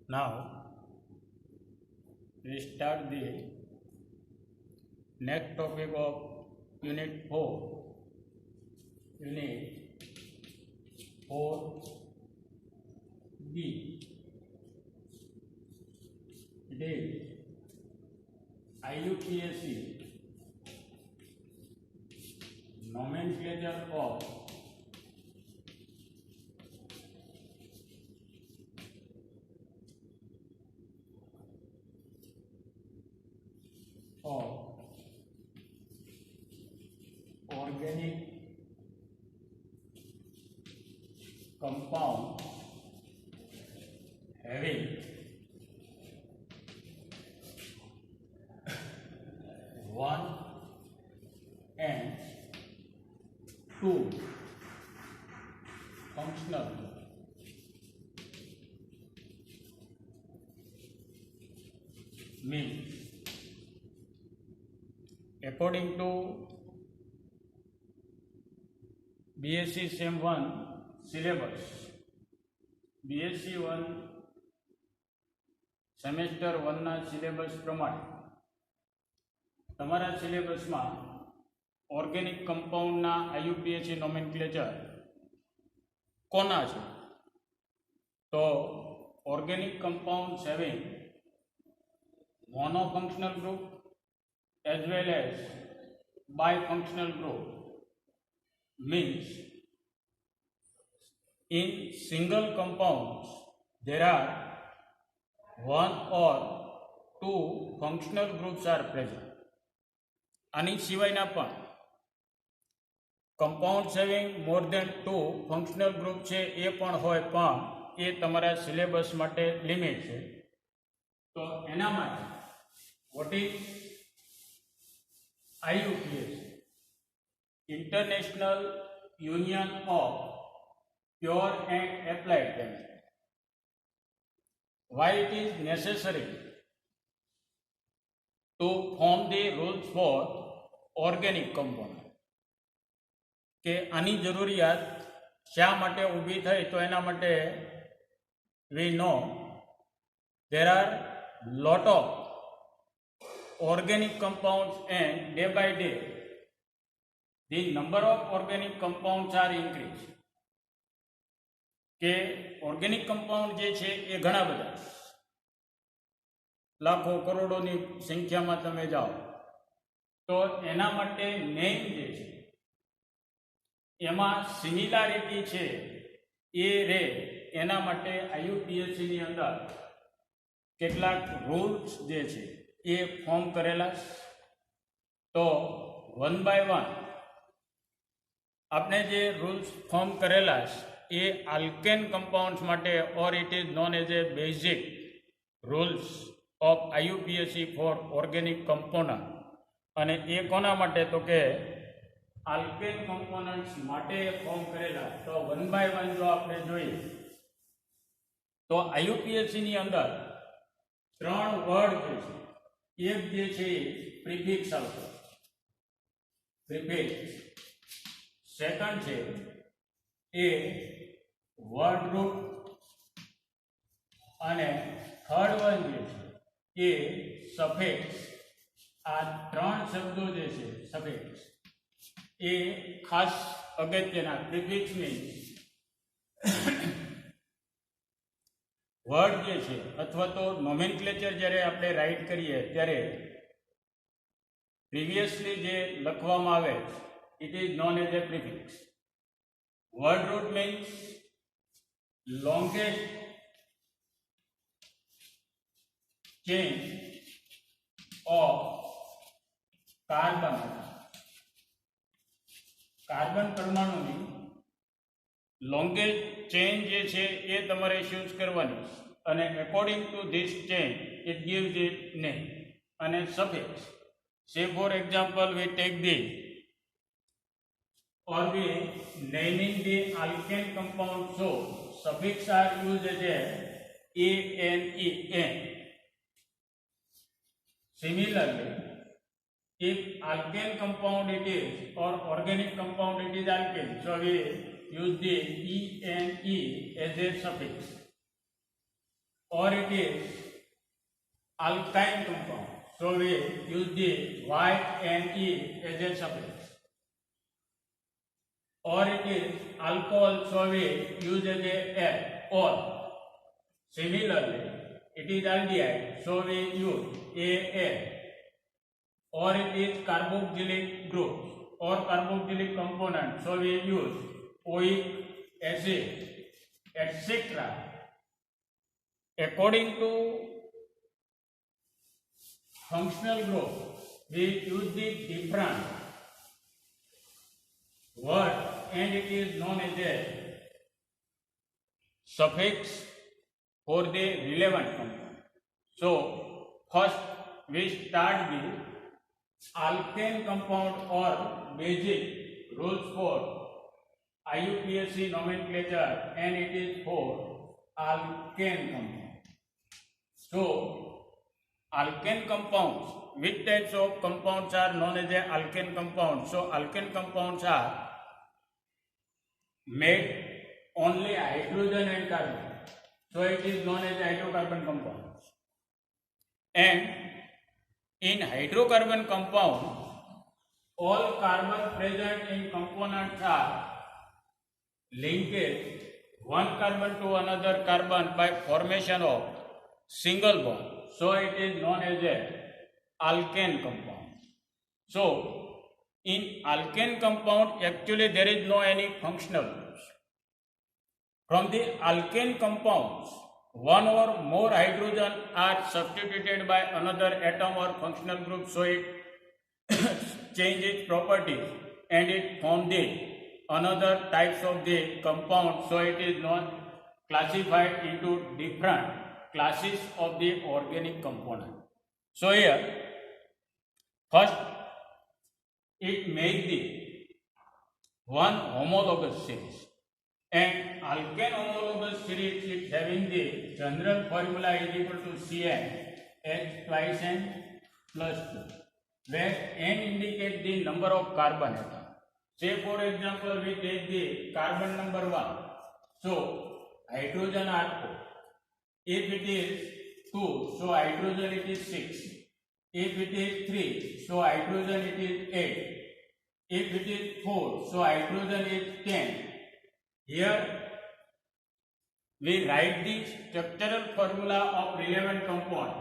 Now we start the next topic of Unit 4. Unit 4B. It is IUPAC nomenclature of organic compound having one and two functional means according to BSc Sem 1 syllabus, BSc 1 semester 1 ના syllabus પ્રમાણે તમારા સિલેબસમાં organic કમ્પાઉન્ડના IUPAC nomenclature કોના છે? તો organic compounds having monofunctional group as well as bifunctional group means in single compounds there are one or two functional groups are present. આની સિવાયના પણ compounds having more than two functional group છે એ પણ હોય, પણ એ તમારા સિલેબસ માટે limit છે. તો એના માટે what is IUPAC, International Union of Pure and Applied Chemistry. Why it is necessary to form the rules for organic compound? કે આની જરૂરિયાત શા માટે ઊભી થઈ? તો એના માટે we know there are lot of organic compounds and day by day the number of organic compounds are increased. કે ઓર્ગેનિક કમ્પાઉન્ડ જે છે એ ઘણા બધા લાખો કરોડોની સંખ્યામાં તમે જાઓ, તો એના માટે નેમ જે છે એમાં સિમિલારિટી છે એ રે, એના માટે IUPAC ની અંદર કેટલાક રૂલ્સ જે છે એ ફોર્મ કરેલા. તો વન બાય વન આપણે જે રૂલ્સ ફોર્મ કરેલા એ આલ્કેન કમ્પાઉન્ડ્સ માટે, or it is known as a basic rules of IUPAC for organic component. અને એ કોના માટે? તો કે આલ્કેન કમ્પોનન્ટ્સ માટે ફોર્મ કરેલા. તો વન બાય વન જો આપણે જોઈએ તો IUPAC ની અંદર ત્રણ વર્ડ જે છે, એક જે છે પ્રિફિક્સ આવશે, પ્રિફિક્સ. સેકન્ડ છે એ વર્ડ રૂટ, અને થર્ડ વન જે છે એ સફિક્સ. આ ત્રણ શબ્દો જે છે સફિક્સ એ ખાસ અગત્યના. પ્રિફિક્સ મીન્સ વર્ડ જે છે અથવા તો નોમેનક્લેચર જ્યારે આપણે રાઇટ કરીએ ત્યારે પ્રીવિયસલી જે લખવામાં આવે it is known as a prefix. Word root means longest chain of carbon. Carbon પરમાણુની લોંગેસ્ટ ચેન જે છે એ તમારે ચૂઝ કરવાની, અને according to this chain it gives it name. અને suffix, say for example we take the or we naming the alkane compound, so suffix are used as a ANEN. Similarly, if alkane compound it is or organic compound it is alkane, so we use the ENE as a suffix. or it is alkyne compound. So we use the YNE as a suffix. Or it is alcohol, so we use as a F. Or similarly, it is aldehyde, so we use AL. Or it is carboxylic group or carboxylic component, so we use oic acid, etc. According to functional group, we use the different word and it is known as a suffix for the relevant compound. So, first we start the alkane compound or basic rules for IUPAC nomenclature, and it is for alkane compound. So, alkane compounds, which types of compounds are known as a alkane compounds? So, alkane compounds are made only hydrogen and carbon, so it is known as hydrocarbon compounds. And in hydrocarbon compound, all carbon present in components are linked one carbon to another carbon by formation of single bond, so it is known as a alkane compound. So in alkane compound, actually there is no any functional groups. From the alkane compounds, one or more hydrogen are substituted by another atom or functional group, so it changes properties and it forms the another types of the compound, so it is not classified into different classes of the organic component. So here, first it makes the one homologous series, and alkane homologous series is having the general formula is equal to Cn H twice n plus 2, where n indicates the number of carbon atoms. Say for example, we take the carbon number 1, so hydrogen are 4. If it is 2, so hydrogen it is 6. If it is 3, so hydrogen it is 8. If it is 4, so hydrogen is 10. Here we write the structural formula of relevant compound.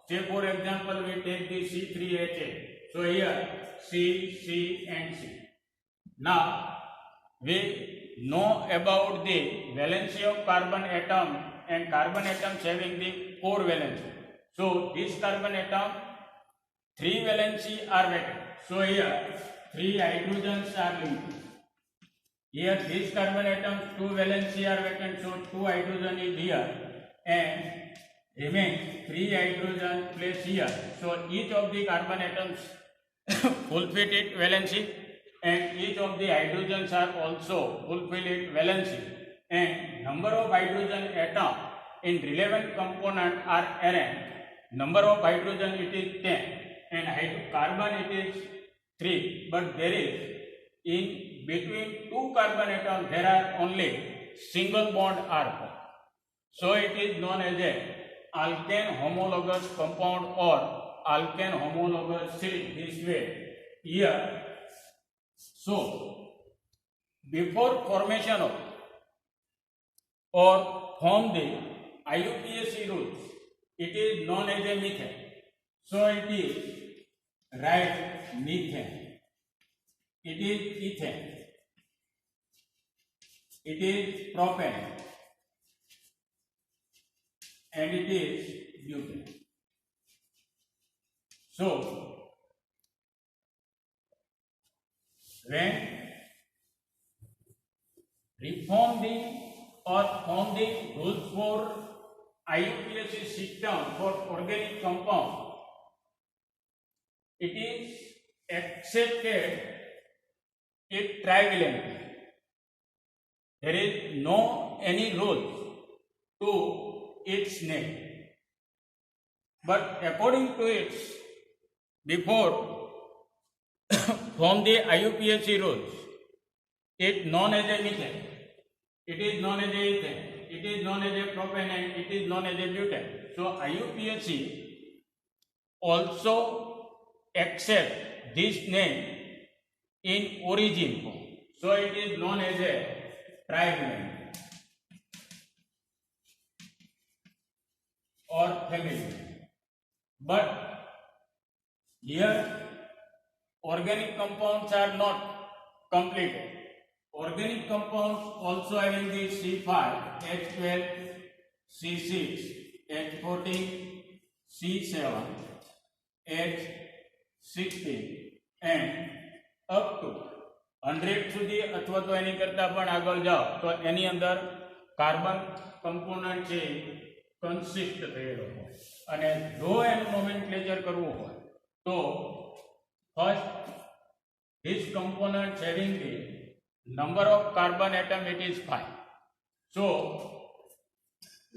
Say for example, we take the C3H8. So here C, C and C. Now we know about the valency of carbon atom and carbon atoms having the 4 valency. So this carbon atom 3 valency are vacant. So here 3 hydrogens are linked. Here this carbon atoms 2 valency are vacant, so 2 hydrogen is here and remains 3 hydrogen placed here. So each of the carbon atoms fulfill its valency and each of the hydrogens are also fulfill its valency, and number of hydrogen atom in relevant component are arranged. Number of hydrogen it is 10 and carbon it is 3, but there is in between 2 carbon atoms there are only single bond are formed. So it is known as a alkane homologous compound or alkane homologous series this way here. So before formation of or form the IUPAC rules, it is known as a methane. So it is right methane. It is ethane. It is propane. And it is butane. So when reform the or form the rules for IUPAC system for organic compound, it is accepted it trivalently. There is no any rules to its name, but according to its before from the IUPAC rules, it known as a methane. It is known as a ethane. it is known as a propane and it is known as a butane. So IUPAC also accept this name in origin form. So it is known as a tribulane or family. But here organic compounds are not completed. Organic compounds also having the C5, H12, C6, H14, C7, H16 and up to 100 સુધી અથવા તો એની કરતા પણ આગળ જાઓ તો એની અંદર carbon component છે કન્સિસ્ટ થયેલો હોય અને જો એનું નોમેનક્લેચર કરવું હોય તો first this component having the number of carbon atom, it is 5. So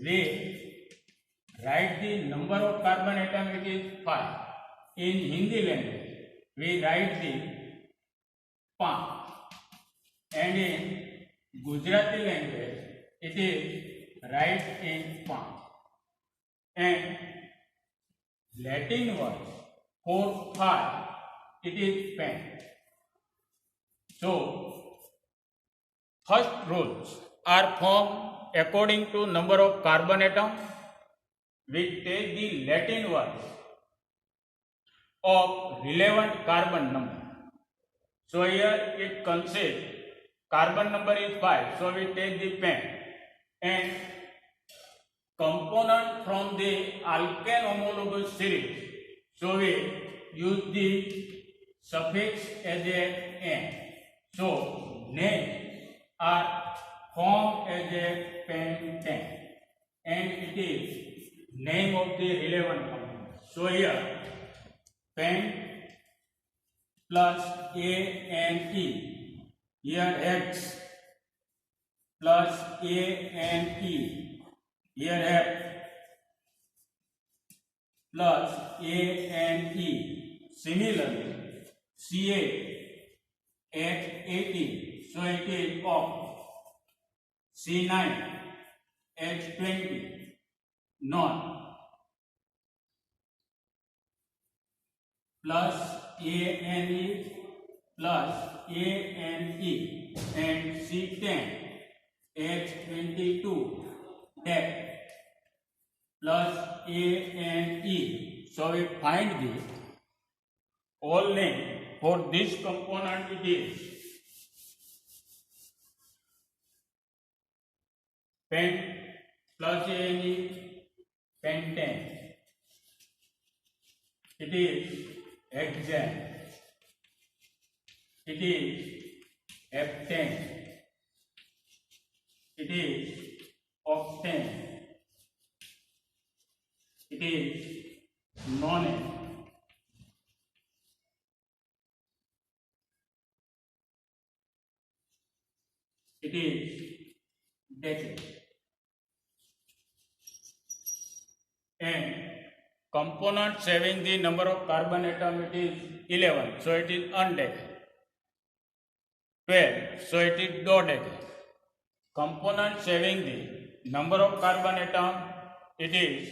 we write the number of carbon atom, it is 5. In Hindi language we write the 5 and in Gujarati language it is write in 5 and Latin word for 5 it is pen. So first rules are formed according to number of carbon atom. We take the Latin word of relevant carbon number. So here it consists carbon number is 5. So we take the pen and component from the alkane homologous series. So we use the suffix as a n. So names are formed as a pentane and it is name of the relevant compound. So here pen plus A and E, here X plus A and E, here F plus A and E. Similarly Ca H18, so it is of C9 H20 non plus ANE plus ANE and C10 H22 DEC plus ANE. So we find the all name for this component. It is pen plus ANE pentane. It is hexane. It is heptane. It is octane. It is nonane. It is decade. And components having the number of carbon atom, it is 11, so it is undecade. 12, so it is dodecade. Components having the number of carbon atom, it is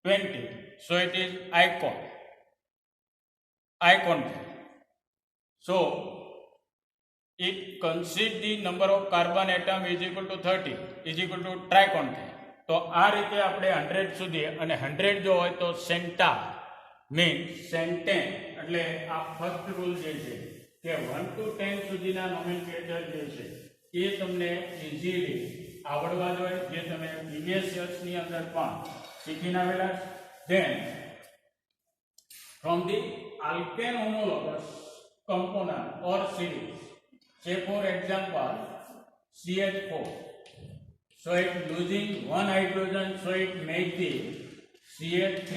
20, so it is icon. So it consists the number of carbon atom is equal to 30 is equal to tricontan. તો આ રીતે આપણે 100 સુધી અને 100 જો હોય તો Santa means સેન્ટેન. એટલે આ ફર્સ્ટ રૂલ જે છે કે 1 to 10 સુધીના નોમેનક્લેચર જે છે એ તમને ઇઝીલી આવડવા જોઈએ, જે તમે પ્રીવિયસ યર્સની અંદર પણ શીખીને આવેલા. Then from the alkane homologous component or series, say for example CH4, so it losing one hydrogen, so it makes the CH3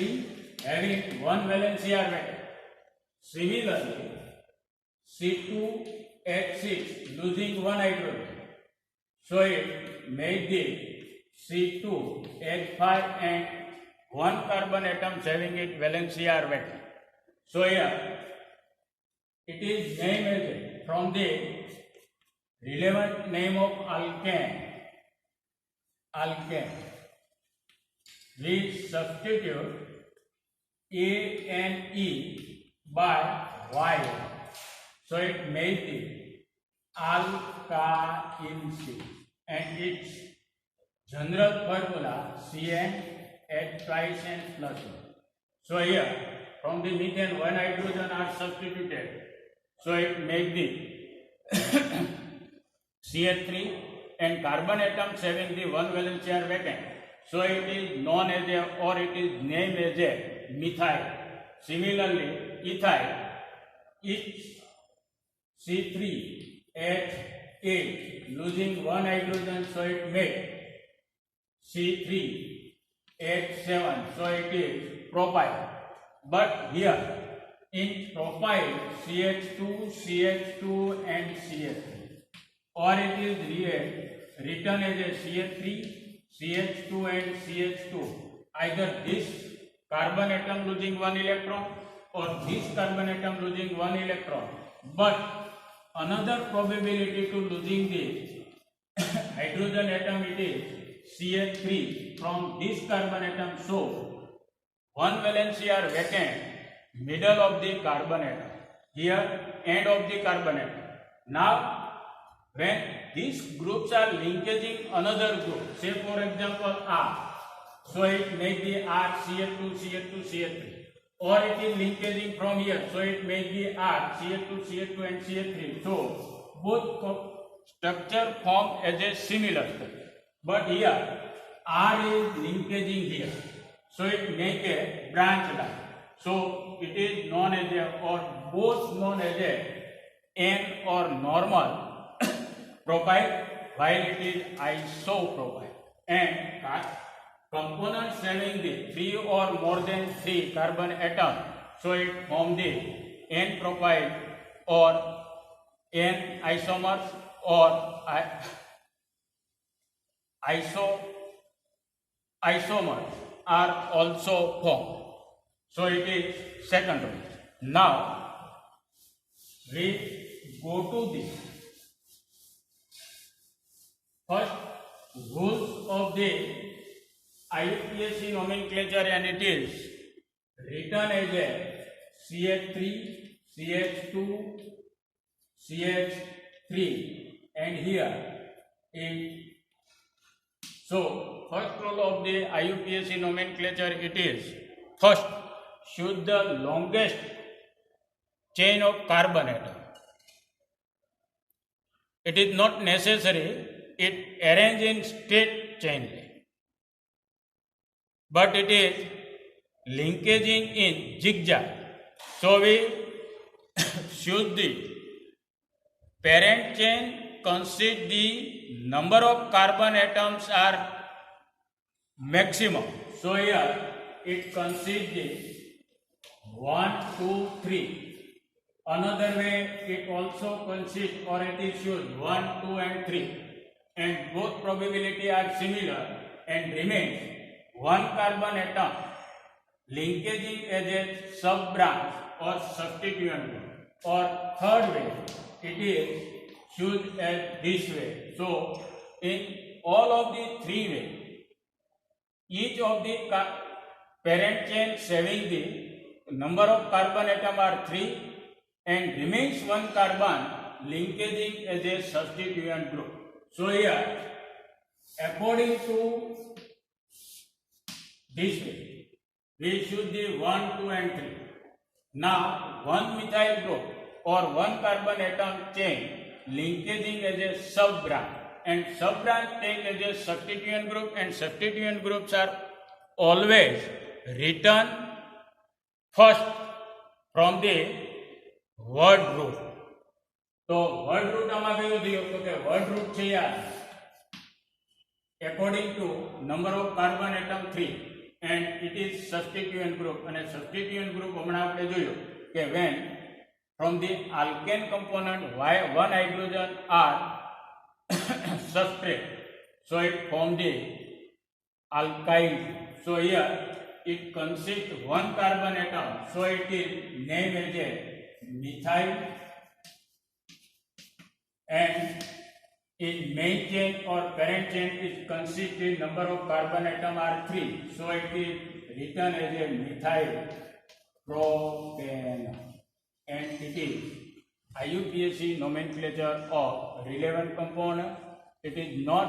having one valency orbital. Similarly C2H6 losing one hydrogen, so it makes the C2H5 and one carbon atom having it valency orbital. So here it is named as from the relevant name of alkane. alkane. We substitute A and E by Y. So it made the alkyne and its general formula CnH twice N plus 1. So here from the methane one hydrogen are substituted. So it makes the CH3 and carbon atoms having the one valence are vacant. So it is known as a or it is named as a methyl. Similarly, ethyl it's C3H8 losing one hydrogen, so it makes C3H7, so it is propyl. But here in propyl CH2, CH2 and CH3, or it is written as a CH3, CH2 and CH2. Either this carbon atom losing one electron or this carbon atom losing one electron. But another probability to losing the hydrogen atom it is CH3 from this carbon atom. So one valence are vacant, middle of the carbon atom, here end of the carbon atom. Now when these groups are linkaging another group, say for example R, so it makes the R CH2, CH2, CH3, or it is linkaging from here, so it makes the R CH2, CH2 and CH3. So both structure form as a similar structure, but here R is linkaging here, so it make a branch line. So it is known as a or both known as a N or normal propyl, while it is isopropyl. And components having the 3 or more than 3 carbon atoms, so it form the N propyl or N isomers or isomers are also formed. So it is second rule. Now we go to the first rules of the IUPAC nomenclature, and it is written as a CH3, CH2, CH3, and here in so first rule of the IUPAC nomenclature it is first choose the longest chain of carbon atom. It is not necessary it arrange in straight chain length, but it is linkaging in zigzag. So we choose the parent chain consists the number of carbon atoms are maximum. So here it consists the 1, 2, 3. Another way it also consists or it is used 1, 2 and 3, and both probability are similar and remains one carbon atom linkaging as a sub branch or substituent group. Or third way it is used as this way. So in all of the three ways, each of the parent chains having the number of carbon atom are 3 and remains one carbon linkaging as a substituent group. So here according to this way we choose the 1, 2 and 3. Now one methyl group or one carbon atom chain linkaging as a sub branch, and sub branch take as a substituent group, and substituent groups are always written first from the word root. So word root આમાં કયું થયું તો કે word root છે યાર according to number of carbon atom 3 and it is substituent group, અને substituent group હમણાં આપણે જોયું કે when from the alkane component one hydrogen are subtract, so it form the alkyl. So here it consists one carbon atom, so it is named as a methyl, and in main chain or parent chain is consisting number of carbon atom are 3, so it is written as a methyl propane, and it is IUPAC nomenclature of relevant compound. It is not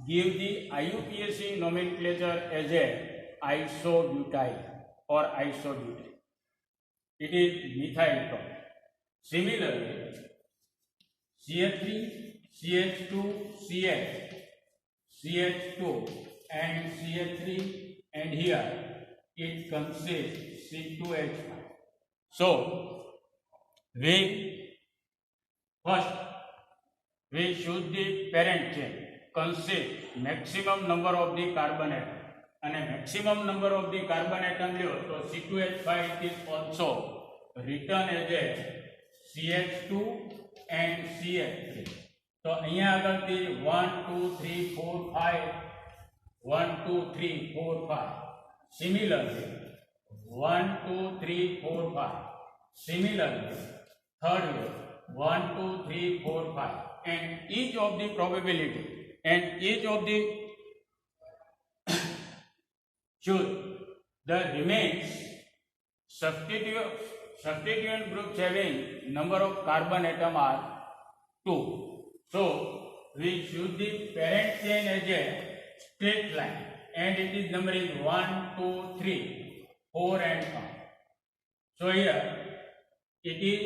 give the IUPAC nomenclature as a isobutyl or isobutane. It is methyl propane. Similarly, CH3, CH2, CH, CH2 and CH3, and here it consists C2H5. So we choose the parent chain consist maximum number of the carbon atom, and maximum number of the carbon atom so C2H5 is also written as a CH2 and CH3. So અહીંયા આગળથી 1 2 3 4 5 1 2 3 4 5. Similarly 1 2 3 4 5. Similarly third way 1 2 3 4 5, and each of the probability and each of the should the remains substituent groups having number of carbon atom are 2. So we choose the parent chain as a straight line, and it is number is 1 2 3 4 and 5. So here it is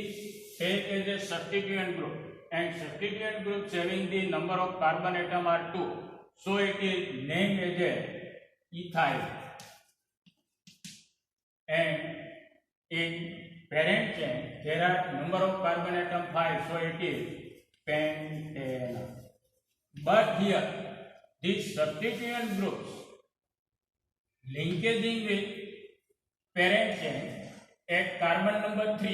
take as a substituent group, and substituent groups having the number of carbon atom are 2, so it is named as a ethyl, and in parent chain there are number of carbon atom 5, so it is pentane. But here these substituent groups linkaging with parent chain at carbon number 3,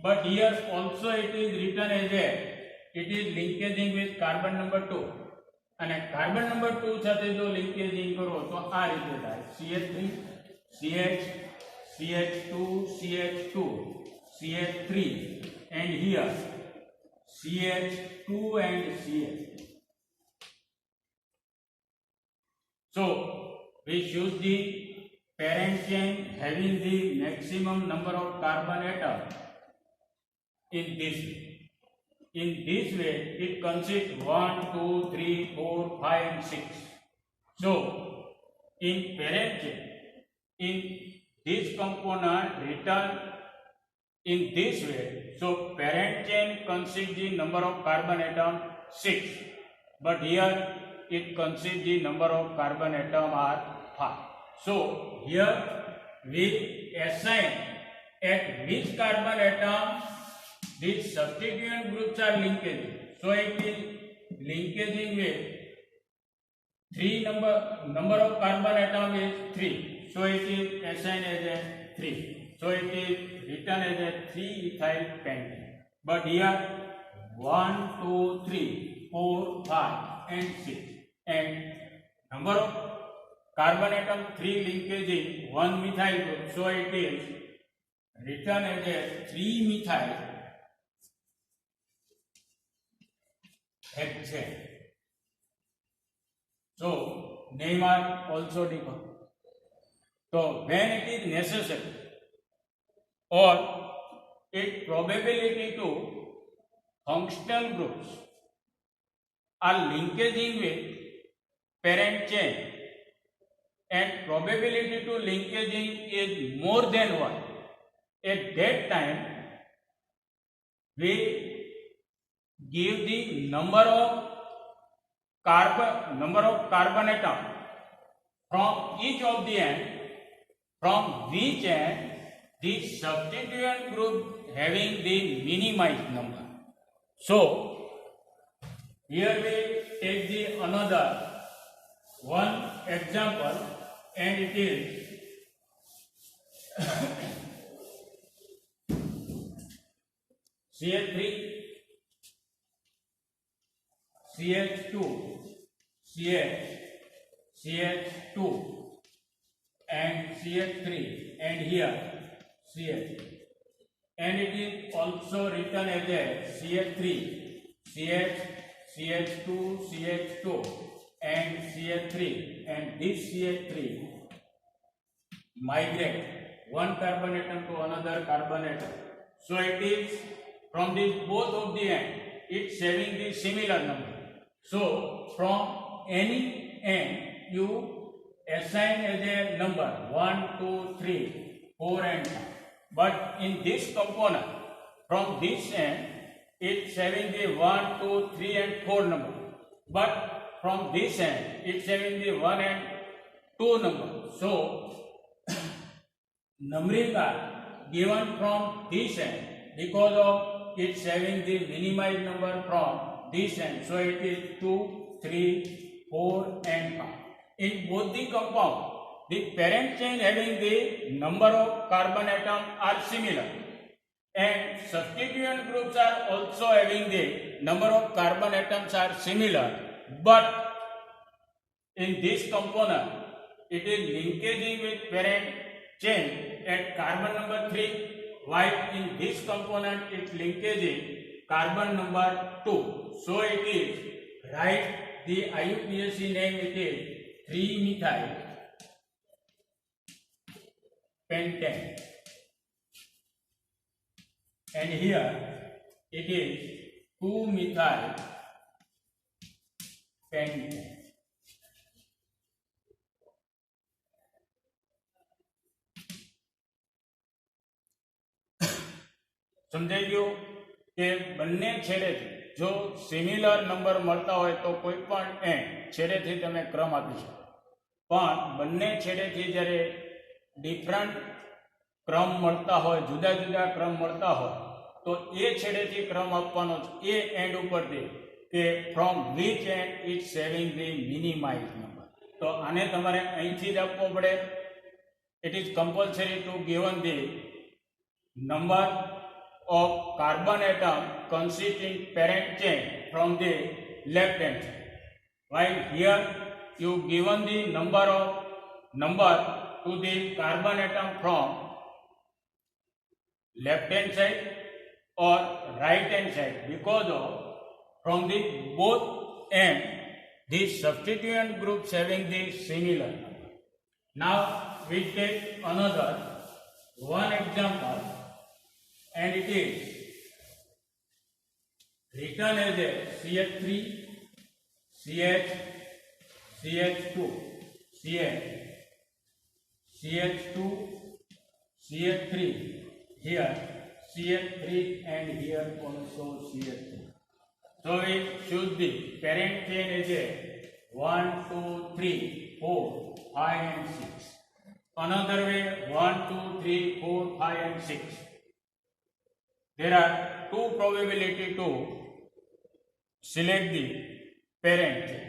but here also it is written as a it is linkaging with carbon number 2, and carbon number 2 સાથે જો linkaging કરો તો આ રીતે થાય CH3 CH CH2 CH2 CH3, and here CH2 and CH. So we choose the parent chain having the maximum number of carbon atom in this way. In this way it consists 1 2 3 4 5 and 6. So in parent chain, in this component written in this way, so parent chain consists the number of carbon atom 6, but here it consists the number of carbon atom are 5. So here we assign at which carbon atom these substituent groups are linkaging. So it is linkaging with 3 number of carbon atom is 3, so it is assigned as a 3. So it is written as a 3-ethyl pentane. But here 1 2 3 4 5 and 6, and number of carbon atom 3 linkaging 1 methyl group, so it is written as a 3-methyl hexane. So name are also different. So when it is necessary or its probability to functional groups are linkaging with parent chain and probability to linkaging is more than 1, at that time we give the number of carbon atom from each of the end, from which end the substituent group having the minimized number. So here we take the another one example, and it is CH3 CH2 CH CH2 and CH3, and here CH, and it is also written as a CH3 CH CH2, CH2 and CH3, and this CH3 migrate one carbon atom to another carbon atom. So it is from this both of the end, it's having the similar number. So from any end you assign as a number 1, 2, 3, 4 and 5. But in this component, from this end, it's having the 1, 2, 3 and 4 number. But from this end, it's having the 1 and 2 number. So numbering are given from this end because of it's having the minimized number from this end. So it is 2, 3, 4 and 5. In both the compound, the parent chain having the number of carbon atoms are similar, and substituent groups are also having the number of carbon atoms are similar, but in this component it is linkaging with parent chain at carbon number 3, while in this component it linkaging carbon number 2. So it is, write the IUPAC name, it is 3-methyl pentane, and here it is 2-methyl pentane. समझाई गयो कि बने छेड़ेथी जो similar number मळता होय तो कोईपण and छेड़ेथी तमे क्रम आपी शको, पण बने छेड़ेथी ज्यारे डिफरंट क्रम मळता होय, जुदा जुदा क्रम मळता होय तो ए छेड़ेथी क्रम आपवानो ए एंड उपर दे के from which and it's having the minimized number. तो आने तमारे અહીંથી જ આપવો પડે. It is compulsory to given the number of carbon atom constituting parent chain from the left hand side, while here you given the number to the carbon atom from left hand side or right hand side, because of from the both end the substituent groups having the similar number. Now we take another one example, and it is written as a CH3, CH, CH2, CH, CH2, CH3, here CH3 and here also CH3. So we choose the parent chain as a 1, 2, 3, 4, 5 and 6. Another way 1, 2, 3, 4, 5 and 6. There are two probability to select the parent chain,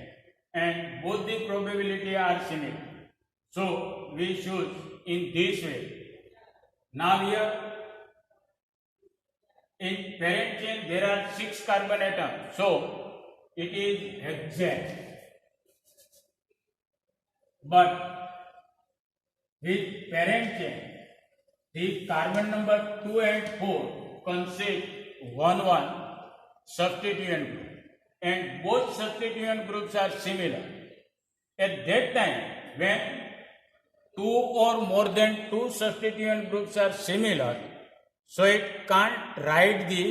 and both the probability are similar. So we choose in this way. Now here in parent chain there are 6 carbon atoms, so it is exact. But with parent chain, the carbon number 2 and 4 consist 1 substituent group, and both substituent groups are similar. At that time, when 2 or more than 2 substituent groups are similar, so it can't write the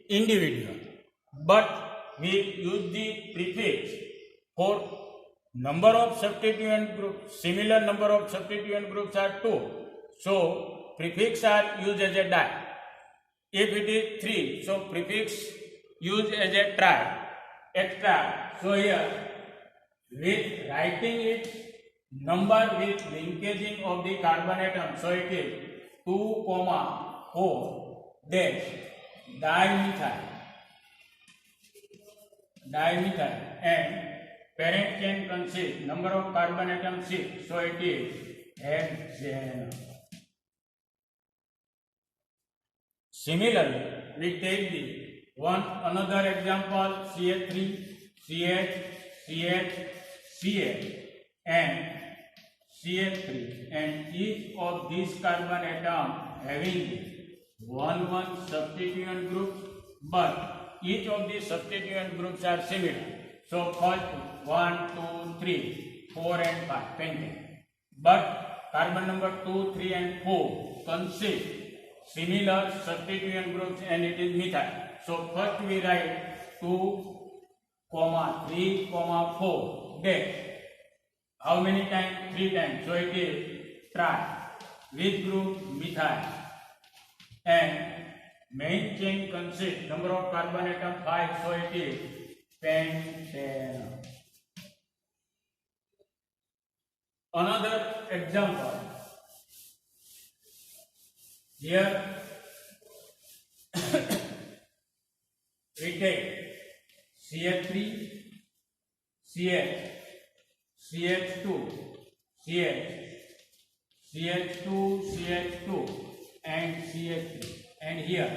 individual, but we use the prefix for number of substituent groups. Similar number of substituent groups are 2, so prefix are used as a die. If it is 3, so prefix used as a try, extra. So here, with writing its number with linkaging of the carbon atom, so it is 2, 4 dash dimethyl, and parent chain consists number of carbon atom 6, so it is hexane. Similarly, we take the another example, CH3, CH, CH, CH and CH3, and each of these carbon atom having 1 substituent group, but each of the substituent groups are similar. So first 1, 2, 3, 4 and 5 pentane. But carbon number 2, 3 and 4 consist similar substituent groups and it is methyl. So first we write 2, 3, 4 dash. How many times? 3 times. So it is tri. Which group? Methyl. And main chain consists number of carbon atom 5. So it is pentane. Another example. Here we take CH3, CH, CH2, CH, CH2, CH2 and CH3, and here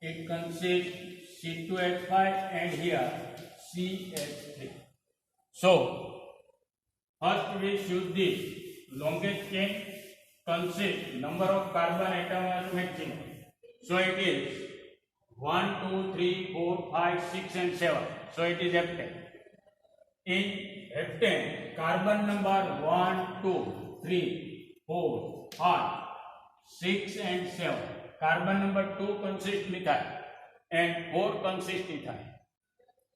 it consists C2H5 and here CH3. So first we choose the longest chain consists number of carbon atoms maximum. So it is 1, 2, 3, 4, 5, 6 and 7. So it is heptane. In heptane, carbon number 1, 2, 3, 4, 5, 6 and 7. Carbon number 2 consists methyl and 4 consists ethyl.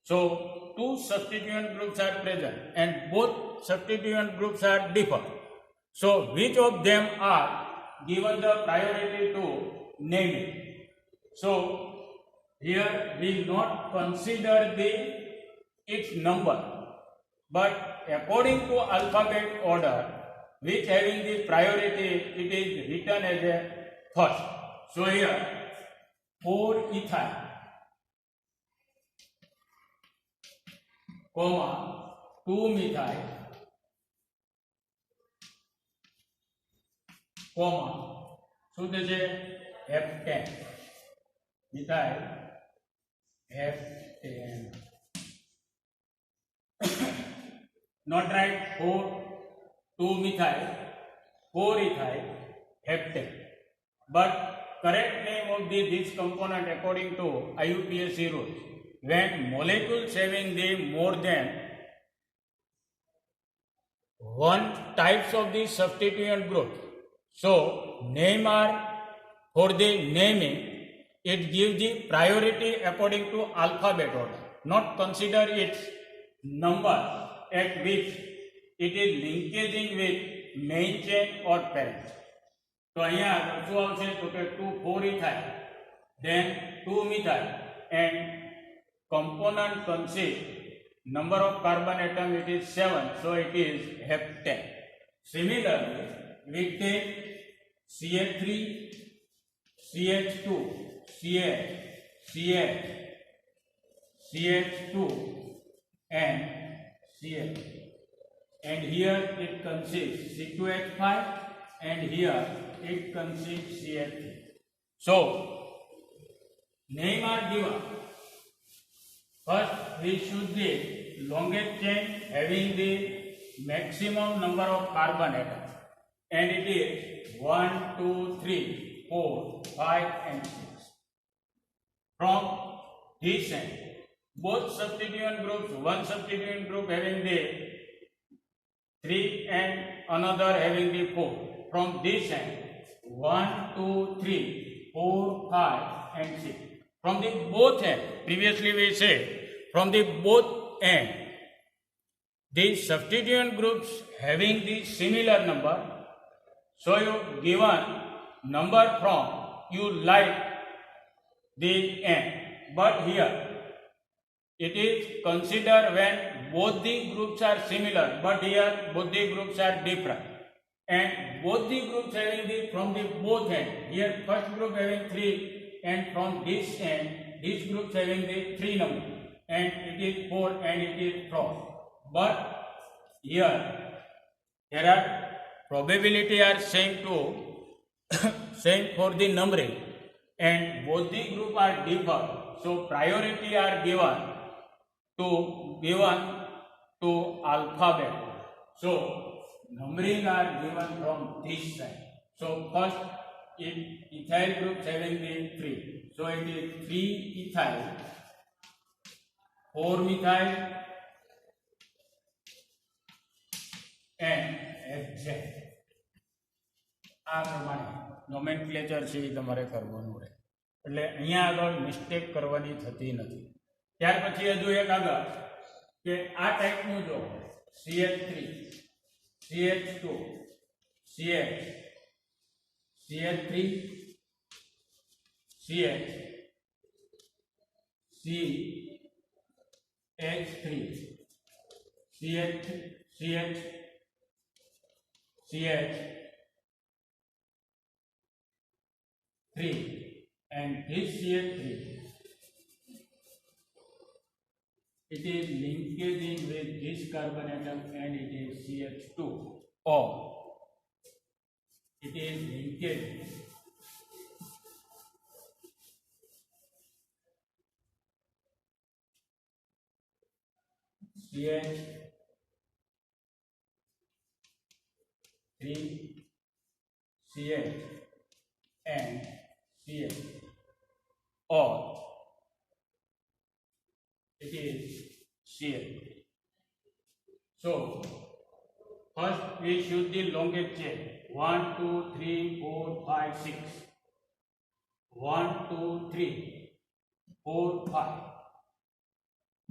So two substituent groups are present and both substituent groups are different. So which of them are given the priority to naming? So here we will not consider its number, but according to alphabet order, which having the priority, it is written as a first. So here 4 ethyl, comma 2 methyl, comma શું થશે heptane, methyl heptane. Not right 4, 2 methyl, 4 ethyl, heptane. But correct name of this component according to IUPAC rules, when molecules having the more than one types of the substituent group. So name are for the naming, it gives the priority according to alphabet order, not consider its number at which it is linkaging with main chain or parent. So here શું આવશે તો કે 2, 4 ethyl, then 2 methyl and component consists number of carbon atom it is 7, so it is heptane. Similarly, we take CH3, CH2, CH, CH, CH2 and CH, and here it consists C2H5 and here it consists CH3. So name are given. First we choose the longest chain having the maximum number of carbon atoms, and it is 1, 2, 3, 4, 5 and 6. From this end, both substituent groups, one substituent group having the 3 and another having the 4. From this end, 1, 2, 3, 4, 5 and 6. From the both end, previously we said, from the both end, the substituent groups having the similar number. So you given number from you like the end, but here it is considered when both the groups are similar, but here both the groups are different, and both the groups having the from the both end. Here first group having 3, and from this end this group having the 3 number, and it is 4 and it is 4. But here there are probability are saying to saying for the numbering, and both the group are different, so priority are given to alphabet. So numbering are given from this side. So first in ethyl groups having the 3, so it is 3 ethyl, 4 methyl and exact. આ પ્રમાણે nomenclature છે એ તમારે કરવાનું રહે, એટલે અહીંયા આગળ મિસ્ટેક કરવાની થતી નથી. ત્યાર પછી હજુ એક આગળ કે આ ટાઈપનું જો CH3 CH2 CH CH3 CH CH3 CH CH CH3 and this CH3 it is linkaging with this carbon atom and it is CH2, or it is linkage CH3 CH and CH, or it is CH. So first we choose the longest chain 1 2 3 4 5 6 1 2 3 4 5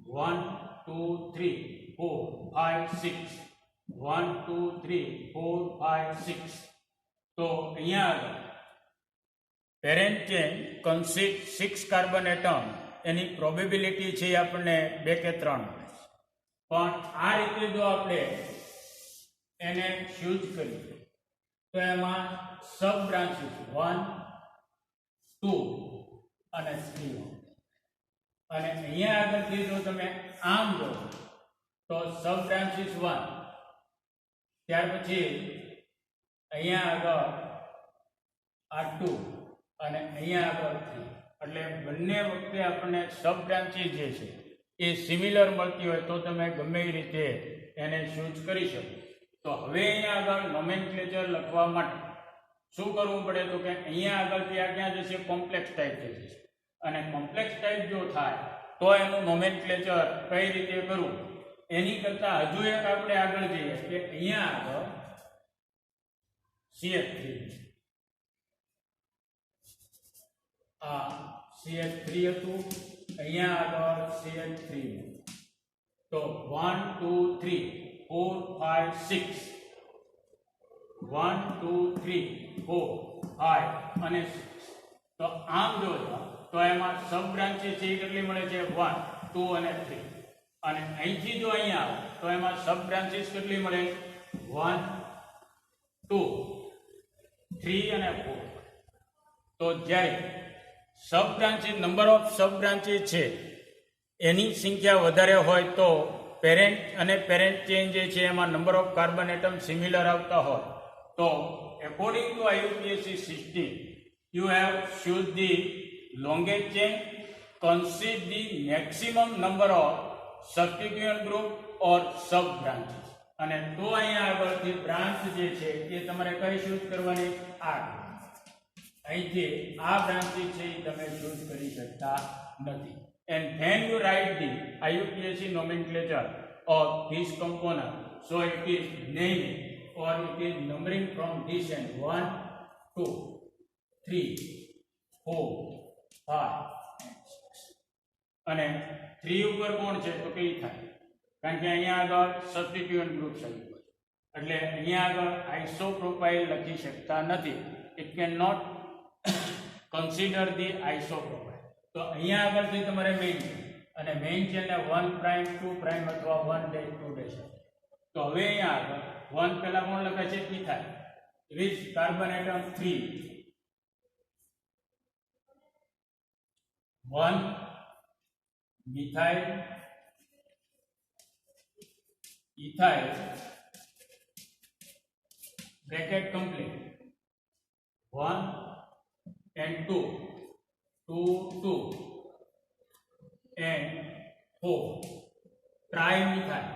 1 2 3 4 5 6 1 2 3 4 5 6. તો અહીંયા આગળ parent chain consist 6 carbon atom, એની probability છે આપણને 2 કે 3, પણ આ રીતે જો આપણે એને ચૂઝ કરીએ તો એમાં સબ બ્રાન્ચીસ 1 2 અને 3, અને અહીંયા આગળથી જો તમે આમ જો તો સબ બ્રાન્ચીસ 1, ત્યાર પછી અહીંયા આગળ આ 2 અને અહીંયા આગળ 3, એટલે બંને વખતે આપણને સબ બ્રાન્ચીસ જે છે એ સિમિલર મળતી હોય તો તમે ગમે એ રીતે એને ચૂઝ કરી શકો. તો હવે અહીંયા આગળ નોમેનક્લેચર લખવા માટે શું કરવું પડે, તો કે અહીંયા આગળથી આ ક્યાં જશે, કોમ્પ્લેક્સ ટાઈપ થઈ જશે, અને કોમ્પ્લેક્સ ટાઈપ જો થાય તો એનું નોમેનક્લેચર કઈ રીતે કરવું, એની કરતા હજુ એક આપણે આગળ જઈએ કે અહીંયા આગળ CH3, આ CH3 હતું, અહીંયા આગળ CH3, તો 1 2 3 4 5 6 1 2 3 4 5 અને 6. તો આમ જોજો તો એમાં સબ બ્રાન્ચીસ છે કેટલી મળે છે, 1 2 અને 3, અને અહીંથી જો અહીંયા આવે તો એમાં સબ બ્રાન્ચીસ કેટલી મળે, 1 2 3 અને 4. તો જ્યારે sub branches, number of sub branches છે એની સંખ્યા વધારે હોય તો પેરેન્ટ અને પેરેન્ટ ચેન જે છે એમાં number of carbon atom similar આવતા હોય તો according to IUPAC system you have choose the longest chain, consider the maximum number of substituent group or sub branches, અને તો અહીંયા આગળથી બ્રાન્ચ જે છે એ તમારે કઈ ચૂઝ કરવાની, આ અહીંથી આ બ્રાન્ચીસ છે એ તમે ચૂઝ કરી શકતા નથી. And when you write the IUPAC nomenclature of this component, so it is named or it is numbering from this end 1 2 3 4 5 અને 3 ઉપર કોણ છે તો કઈ થાય, કારણ કે અહીંયા આગળ સબસ્ટિટ્યુઅન્ટ ગ્રુપ છે, એટલે અહીંયા આગળ આઇસોપ્રોપાઇલ લખી શકતા નથી. It can not consider the isopropyl. તો અહીંયા આગળથી તમારે મેઇન છે, અને મેઇન ચેનને 1 પ્રાઇમ 2 પ્રાઇમ અથવા 1 ડેશ 2 ડેશ. તો હવે અહીંયા આગળ 1 પહેલા કોણ લખે છે, ethyl, which carbon atom 3 1 methyl ethyl bracket complete 1 and 2 2 and 4 trimethyl.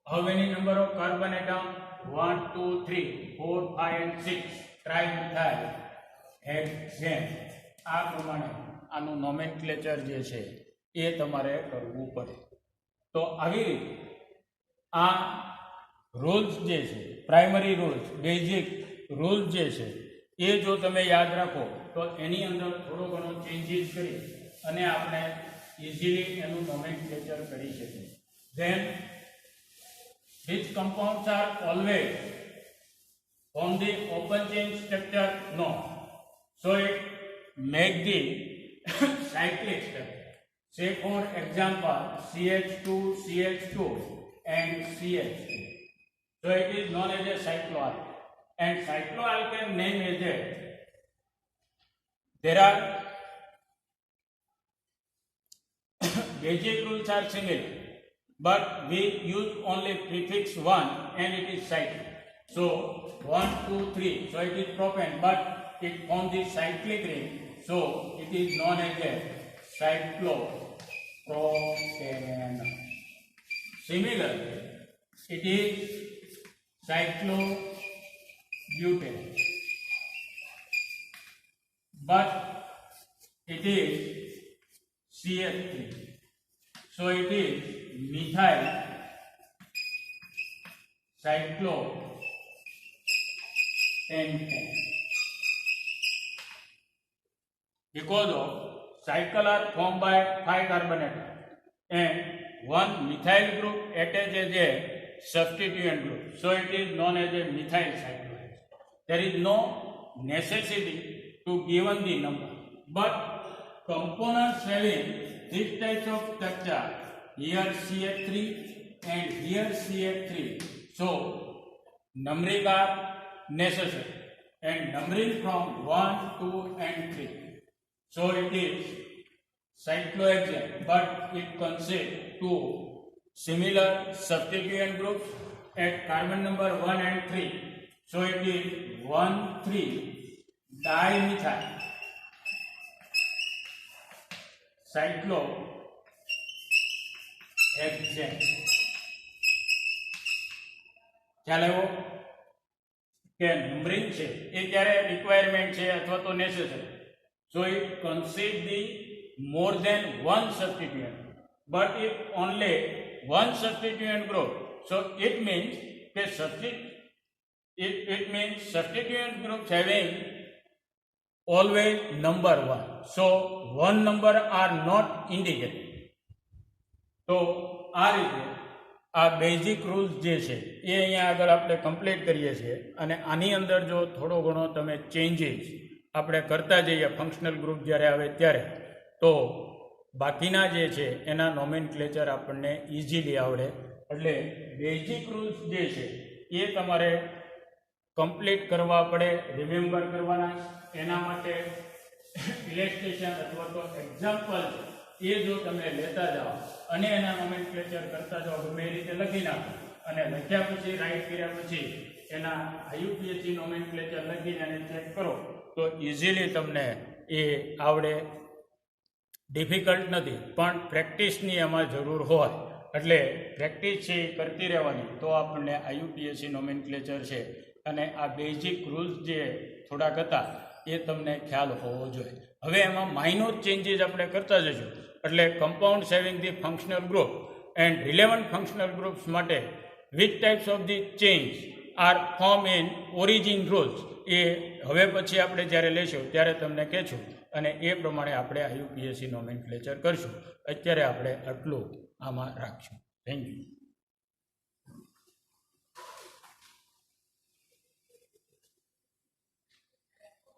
How many number of carbon atom? 1 2 3 4 5 and 6 trimethyl exact આ પ્રમાણે આનું નોમેનક્લેચર જે છે એ તમારે કરવું પડે. તો આવી રીતે આ રૂલ્સ જે છે, પ્રાઇમરી રૂલ્સ, બેઝિક રૂલ્સ જે છે એ જો તમે યાદ રાખો તો એની અંદર થોડો ઘણો ચેન્જીસ કરી અને આપણે ઇઝીલી એનું નોમેનક્લેચર કરી શકીએ. Then which compounds are always on the open chain structure? No. So it make the cyclic structure. Say for example CH2, CH2 and CH2. So it is known as a cycloalkane. And cycloalkane name is that there are basic rules are similar, but we use only prefix 1 and it is cyclic. So 1, 2, 3, so it is propane, but it forms the cyclic ring, so it is known as a cyclopropane. Similarly, it is cyclobutane, but it is CH3, so it is methyl cyclopentane. Because of cycle are formed by 5 carbon atoms and one methyl group attached as a substituent group, so it is known as a methyl cyclohexane. There is no necessity to given the number, but components having this type of structure, here CH3 and here CH3, so numbering are necessary and numbering from 1, 2 and 3. So it is cyclohexane, but it consists two similar substituent groups at carbon number 1 and 3. So it is 1,3-dimethyl cyclohexane. ખ્યાલ આવ્યો કે numbering છે એ ક્યારે requirement છે અથવા તો necessary. So it consists the more than one substituent, but if only one substituent group, so it means it means substituent groups having always number 1. So one number are not indicated. તો આ રીતે આ basic rules જે છે એ અહીંયા આગળ આપણે complete કરીએ છીએ અને આની અંદર જો થોડો ઘણો તમે ચેન્જીસ આપણે કરતા જઈએ ફંક્શનલ ગ્રુપ જ્યારે આવે ત્યારે તો બાકીના જે છે એના નોમેનક્લેચર આપણને ઇઝીલી આવડે. એટલે બેઝિક રૂલ્સ જે છે એ તમારે કમ્પ્લીટ કરવા પડે, રિમેમ્બર કરવાના. એના માટે ઇલેસ્ટ્રેશન અથવા તો એક્ઝામ્પલ એ જો તમે લેતા જાઓ અને એના નોમેનક્લેચર કરતા જાઓ, ગમે એ રીતે લખી નાખો અને લખ્યા પછી રાઇટ કર્યા પછી એના આઈયુપીએસસી નોમેનક્લેચર લખીને એને ચેક કરો તો ઇઝીલી તમને એ આવડે. ડિફિકલ્ટ નથી, પણ પ્રેક્ટિસની એમાં જરૂર હોય. એટલે પ્રેક્ટિસ છે એ કરતી રહેવાની તો આપણને આઈયુપીએસસી નોમેનક્લેચર છે અને આ બેઝિક રૂલ્સ જે થોડાક હતા એ તમને ખ્યાલ હોવો જોઈએ. હવે એમાં માઇનોર ચેન્જીસ આપણે કરતા જઈશું. એટલે compounds having the functional group and relevant functional groups માટે which types of the change are form in origin rules એ હવે પછી આપણે જ્યારે લેશું ત્યારે તમને કહેશું અને એ પ્રમાણે આપણે આઈયુપીએસસી નોમેનક્લેચર કરશું. અત્યારે આપણે આટલું આમાં રાખશું. Thank you.